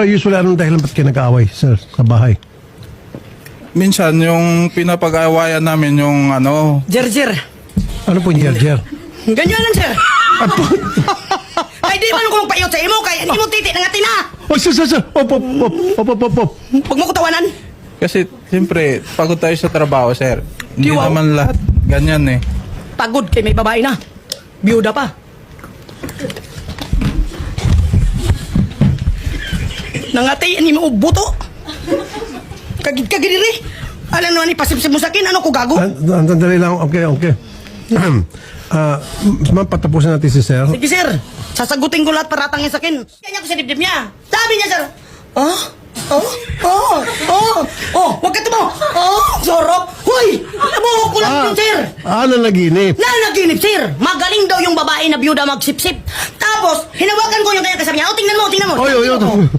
Usually, anong dahilan ba't kayo nag-aaway, sir, sa bahay? Minsan, yung pinapag-awayan namin yung Jer. Ano po yung jer-jer? Ganyan lang, sir. Ay, di man ko magpayot sa imo, kaya hindi mo titi ng atin, ha? Oh, sir. Op. Huwag mo ko tawanan. kasi siyempre, pagod tayo sa trabaho, sir. Hindi Wow. naman lahat ganyan eh. Pagod kay may babae na. Biyuda pa. Nangati, ani mo buto. Kagidiri. Alam naman ni pasipsip mo sa akin, ano ko gago? Sandali lang. Okay. Ma'am, patapusin natin si sir. Sige, sir. Sasagutin ko lahat paratangin sa akin. Kanya ko sa dibdib niya. Sabi niya, sir. Wag ka tumo. Sorok. Hoy, nabuhok ko lang yun, sir. Nanaginip. Nanaginip, sir. Magaling daw yung babae na biyuda magsipsip. Tapos, hinawakan ko yung kanya kasabi niya. Tingnan mo. Oy.